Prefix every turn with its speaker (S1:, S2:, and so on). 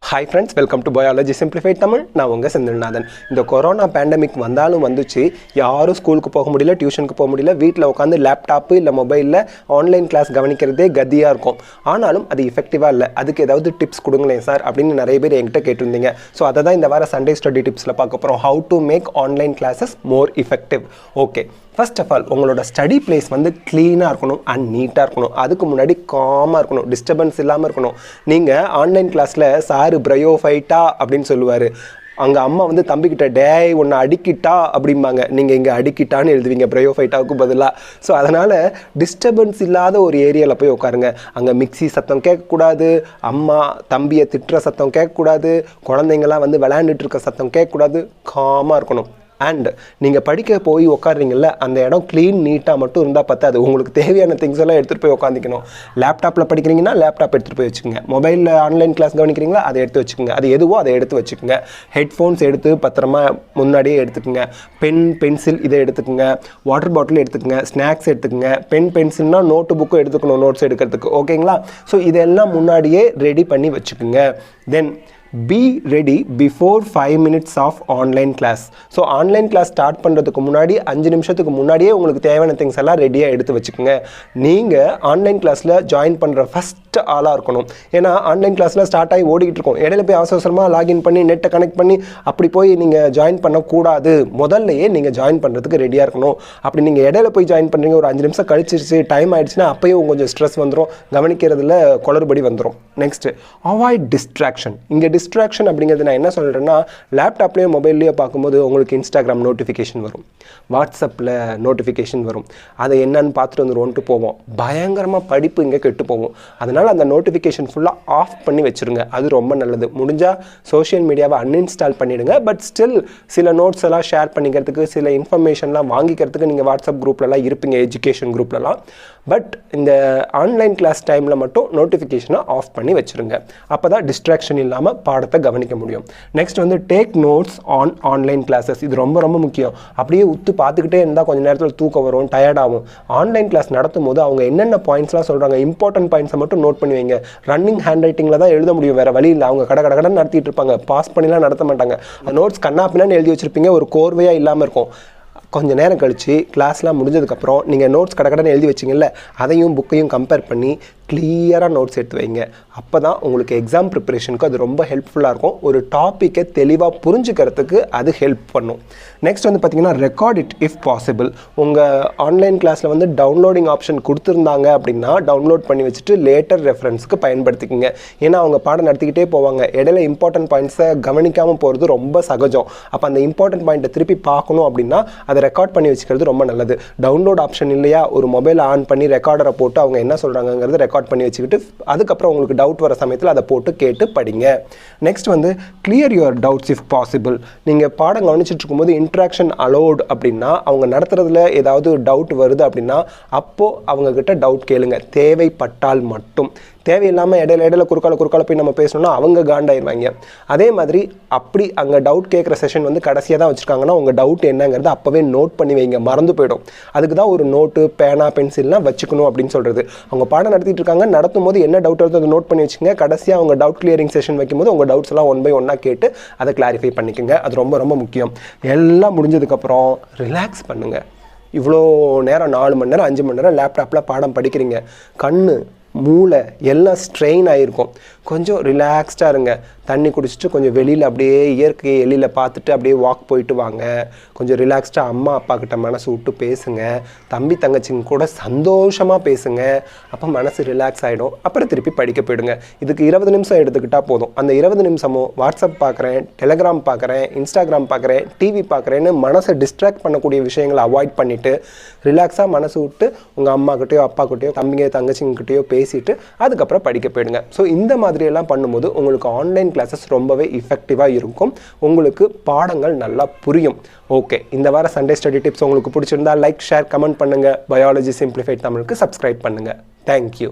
S1: Hi friends, welcome to Biology Simplified Tamil. நான் உங்க செந்தில்நாதன். இந்த கொரோனா பேண்டமிக் வந்தாலும் வந்துச்சு, யாரும் ஸ்கூலுக்கு போக முடியல, டியூஷனுக்கு போக முடியல, வீட்டில் உட்காந்து லேப்டாப் இல்லை மொபைலில் ஆன்லைன் கிளாஸ் கவனிக்கிறதே கதியாக இருக்கும். ஆனாலும் அது எஃபெக்டிவாக இல்லை. அதுக்கு ஏதாவது டிப்ஸ் கொடுங்களேன் சார் அப்படின்னு நிறைய பேர் என்கிட்ட கேட்டிருந்தீங்க. ஸோ அதை தான் இந்த வார சண்டே ஸ்டடி டிப்ஸில் பார்க்க போகிறோம். How to make online classes more effective. Okay, first of all உங்களோட ஸ்டடி பிளேஸ் வந்து க்ளீனாக இருக்கணும் அண்ட் நீட்டாக இருக்கணும். அதுக்கு முன்னாடி காமாக இருக்கணும், டிஸ்டர்பன்ஸ் இல்லாமல் இருக்கணும். நீங்கள் ஆன்லைன் கிளாஸில் சார் பிரயோ ஃபைட்டா அப்படின்னு சொல்லுவார். அங்கே அம்மா வந்து தம்பிக்கிட்ட டேய் ஒன்று அடிக்கிட்டா அப்படிம்பாங்க. நீங்கள் இங்கே அடிக்கிட்டான்னு எழுதுவீங்க பிரயோ ஃபைட்டாவுக்கு பதிலாக. ஸோ அதனால் டிஸ்டர்பன்ஸ் இல்லாத ஒரு ஏரியாவில் போய் உட்காருங்க. அங்கே மிக்சி சத்தம் கேட்கக்கூடாது, அம்மா தம்பியை திட்டுற சத்தம் கேட்கக்கூடாது, குழந்தைங்களாம் வந்து விளையாண்டுட்டு இருக்க சத்தம் கேட்கக்கூடாது. காமாக இருக்கணும். அண்ட் நீங்கள் படிக்க போய் உட்காடுறீங்கல்ல, அந்த இடம் க்ளீன் நீட்டாக மட்டும் இருந்தால் பத்தாது. உங்களுக்கு தேவையான திங்ஸ் எல்லாம் எடுத்துகிட்டு போய் உட்காந்துக்கணும். லேப்டாப்பில் படிக்கிறீங்கன்னா லேப்டாப் எடுத்துகிட்டு போய் வச்சுக்கோங்க. மொபைலில் ஆன்லைன் கிளாஸ் கவனிக்கிறீங்களா, அதை எடுத்து வச்சுக்கோங்க. அது எதுவோ அதை எடுத்து வச்சுக்கோங்க. ஹெட்ஃபோன்ஸ் எடுத்து பத்திரமா முன்னாடியே எடுத்துக்கோங்க. பென்சில் இதை எடுத்துக்கோங்க. வாட்டர் பாட்டில் எடுத்துக்கோங்க. ஸ்நாக்ஸ் எடுத்துக்கோங்க. பென்சில்னால் நோட்டு புக்கும் எடுத்துக்கணும் நோட்ஸ் எடுக்கிறதுக்கு. ஓகேங்களா? ஸோ இதெல்லாம் முன்னாடியே ரெடி பண்ணி வச்சுக்கோங்க. Then be ready before 5 minutes of online class. So online class start பண்ணுறதுக்கு முன்னாடி 5 நிமிஷத்துக்கு முன்னாடியே உங்களுக்கு தேவையான திங்ஸ் எல்லாம் ரெடியாக எடுத்து வச்சுக்கோங்க. நீங்கள் ஆன்லைன் கிளாஸில் ஜாயின் பண்ணுற ஃபஸ்ட் ஆளாக இருக்கணும். ஏன்னா ஆன்லைன் கிளாஸில் ஸ்டார்ட் ஆகி ஓடிக்கிட்டு இருக்கோம். இடையில போய் அவசரமாக லாகின் பண்ணி நெட்டை கனெக்ட் பண்ணி அப்படி போய் நீங்கள் ஜாயின் பண்ணக்கூடாது. முதல்லையே நீங்கள் ஜாயின் பண்ணுறதுக்கு ரெடியாக இருக்கணும். அப்படி நீங்கள் இடையில போய் ஜாயின் பண்ணுறீங்க, ஒரு 5 நிமிஷம் கழிச்சிருச்சு, டைம் ஆயிடுச்சுன்னா அப்போயே கொஞ்சம் ஸ்ட்ரெஸ் வந்துடும், கவனிக்கிறதுல குளறுபடி வந்துடும். Next, avoid distraction. இங்கே டிஸ்ட்ராக்ஷன் அப்படிங்கிறது நான் என்ன சொல்கிறேன்னா, லேப்டாப்லேயோ மொபைல்லையோ பார்க்கும்போது உங்களுக்கு இன்ஸ்டாகிராம் நோட்டிஃபிகேஷன் வரும், வாட்ஸ்அப்பில் நோட்டிஃபிகேஷன் வரும். அதை என்னன்னு பார்த்துட்டு வந்துடுவோன்ட்டு போவோம். பயங்கரமாக படிப்பு இங்கே கெட்டு போவோம். அதனால் அந்த நோட்டிஃபிகேஷன் ஃபுல்லாக ஆஃப் பண்ணி வச்சுருங்க. அது ரொம்ப நல்லது. முடிஞ்சால் சோஷியல் மீடியாவை அன்இன்ஸ்டால் பண்ணிவிடுங்க. பட் ஸ்டில் சில நோட்ஸ் எல்லாம் ஷேர் பண்ணிக்கிறதுக்கு, சில இன்ஃபர்மேஷன்லாம் வாங்கிக்கிறதுக்கு நீங்கள் வாட்ஸ்அப் குரூப்லலாம் இருப்பீங்க, எஜுகேஷன் குரூப்லலாம். பட் இந்த ஆன்லைன் கிளாஸ் டைமில் மட்டும் நோட்டிஃபிகேஷனை ஆஃப் பண்ணி வச்சுருங்க. அப்போ தான் டிஸ்ட்ராக்ஷன் இல்லாமல் பாடத்தை கவனிக்க முடியும். நெக்ஸ்ட் வந்து take notes on online classes. இது ரொம்ப ரொம்ப முக்கியம். அப்படியே உத்து பார்த்துக்கிட்டே இருந்தால் கொஞ்சம் நேரத்தில் தூக்கம் வரும், டயர்டாகும். ஆன்லைன் கிளாஸ் நடத்தும் போது அவங்க என்னென்ன பாயிண்ட்ஸ்லாம் சொல்கிறாங்க, இம்பார்ட்டன்ட் பாயிண்ட்ஸை மட்டும் நோட் பண்ணி வைங்க. ரன்னிங் ஹேண்ட் ரைட்டிங்கில் தான் எழுத முடியும், வேறு வழி இல்லை. அவங்க கடை நடத்திட்டு இருப்பாங்க, பாஸ் பண்ணிலாம் நடத்த மாட்டாங்க. அந்த நோட்ஸ் கண்ணாப்பின்னு எழுதி வச்சுருப்பீங்க, ஒரு கோர்வையாக இல்லாமல் இருக்கும். கொஞ்சம் நேரம் கழித்து கிளாஸ்லாம் முடிஞ்சதுக்கப்புறம் நீங்கள் நோட்ஸ் கடை எழுதி வச்சிங்கல்ல, அதையும் புக்கையும் கம்பேர் பண்ணி கிளியராக நோட்ஸ் எடுத்து வைங்க. அப்போ தான் உங்களுக்கு எக்ஸாம் ப்ரிப்பரேஷனுக்கு அது ரொம்ப ஹெல்ப்ஃபுல்லாக இருக்கும். ஒரு டாப்பிக்கை தெளிவாக புரிஞ்சுக்கிறதுக்கு அது ஹெல்ப் பண்ணும். நெக்ஸ்ட் வந்து பார்த்திங்கன்னா ரெக்கார்ட் இட் இஃப் பாசிபிள். உங்கள் ஆன்லைன் கிளாஸில் வந்து டவுன்லோடிங் ஆப்ஷன் கொடுத்துருந்தாங்க அப்படின்னா டவுன்லோட் பண்ணி வச்சுட்டு லேட்டர் ரெஃபரன்ஸுக்கு பயன்படுத்திக்கோங்க. ஏன்னா அவங்க பாடம் நடத்திக்கிட்டே போவாங்க, இடையில இம்பார்ட்டன்ட் பாயிண்ட்ஸை கவனிக்காமல் போகிறது ரொம்ப சகஜம். அப்போ அந்த இம்பார்ட்டன்ட் பாயிண்ட்டை திருப்பி பார்க்கணும் அப்படின்னா அதை ரெக்கார்ட் பண்ணி வச்சுக்கிறது ரொம்ப நல்லது. டவுன்லோட் ஆப்ஷன் இல்லையா, ஒரு மொபைல் ஆன் பண்ணி ரெக்கார்டரை போட்டு அவங்க என்ன சொல்கிறாங்கிறது ரெக்கார்ட் பண்ணி வச்சுக்கிட்டு அதுக்கப்புறம் உங்களுக்கு டவுட் வர சமயத்தில் அதை போட்டு கேட்டு படிங்க. நெக்ஸ்ட் வந்து clear your doubts if possible. நீங்கள் பாடம் கவனிச்சுட்டு இருக்கும்போது இன்ட்ராக்ஷன் அலோட் அப்படின்னா, அவங்க நடத்துறதுல ஏதாவது டவுட் வருது அப்படின்னா அப்போது அவங்கக்கிட்ட டவுட் கேளுங்க, தேவைப்பட்டால் மட்டும். தேவையில்லாமல் இடையில குறுக்கால போய் நம்ம பேசணும்னா அவங்க காண்டாயிருவாங்க. அதே மாதிரி அப்படி அங்கே டவுட் கேட்குற செஷன் வந்து கடைசியாக தான் வச்சுருக்காங்கன்னா உங்கள் டவுட் என்னங்கிறது அப்போவே நோட் பண்ணி வைங்க, மறந்து போயிடும். அதுக்கு தான் ஒரு நோட்டு, பேனா, பென்சில்லாம் வச்சுக்கணும் அப்படின்னு சொல்கிறது. அவங்க பாடம் நடத்திட்டு இருக்காங்க, நடத்தும் போது என்ன டவுட் வருதோ அதை நோட் பண்ணி வச்சுங்க. கடைசியாக அவங்க டவுட் கிளியரிங் செஷன் வைக்கும்போது உங்கள் டவுட்ஸ் எல்லாம் 1 by 1 கேட்டு அதை கிளாரிஃபை பண்ணிக்கோங்க. அது ரொம்ப ரொம்ப முக்கியம். எல்லாம் முடிஞ்சதுக்கப்புறம் ரிலாக்ஸ் பண்ணுங்கள். இவ்வளோ நேரம் 4 மணி நேரம் 5 மணி நேரம் லேப்டாப்பில் பாடம் படிக்கிறீங்க, கண்ணு மூளை எல்லாம் ஸ்ட்ரெயின் ஆகிருக்கும். கொஞ்சம் ரிலாக்ஸ்டாக இருங்க. தண்ணி குடிச்சிட்டு கொஞ்சம் வெளியில் அப்படியே இயற்கையை எளியில் பார்த்துட்டு அப்படியே வாக் போயிட்டு வாங்க. கொஞ்சம் ரிலாக்ஸ்டாக அம்மா அப்பா கிட்ட மனசு விட்டு பேசுங்க. தம்பி தங்கச்சிங்க கூட சந்தோஷமாக பேசுங்க. அப்போ மனசு ரிலாக்ஸ் ஆகிடும். அப்புறம் திருப்பி படிக்க போயிடுங்க. இதுக்கு 20 நிமிஷம் எடுத்துக்கிட்டால் போதும். அந்த 20 நிமிஷமும் வாட்ஸ்அப் பார்க்குறேன், டெலிகிராம் பார்க்குறேன், இன்ஸ்டாகிராம் பார்க்குறேன், டிவி பார்க்குறேன்னு மனசை டிஸ்ட்ராக்ட் பண்ணக்கூடிய விஷயங்களை அவாய்ட் பண்ணிவிட்டு ரிலாக்ஸாக மனசு விட்டு உங்கள் அம்மாக்கிட்டேயோ அப்பாக்கிட்டேயோ தம்பிங்க தங்கச்சிங்கிட்டேயோ பேசிட்டு அதுக்கப்புறம் படிக்க போயிடுங்க. ஸோ இந்த மாதிரியெல்லாம் பண்ணும்போது உங்களுக்கு ஆன்லைன் கிளாஸஸ் ரொம்பவே எஃபெக்டிவாக இருக்கும். உங்களுக்கு பாடங்கள் நல்லா புரியும். ஓகே, இந்த வார சண்டே ஸ்டடி டிப்ஸ் உங்களுக்கு பிடிச்சிருந்தா லைக், ஷேர், கமெண்ட் பண்ணுங்கள். பயாலஜி சிம்பிளிஃபைட் தமிழுக்கு சப்ஸ்கிரைப் பண்ணுங்கள். தேங்க்யூ.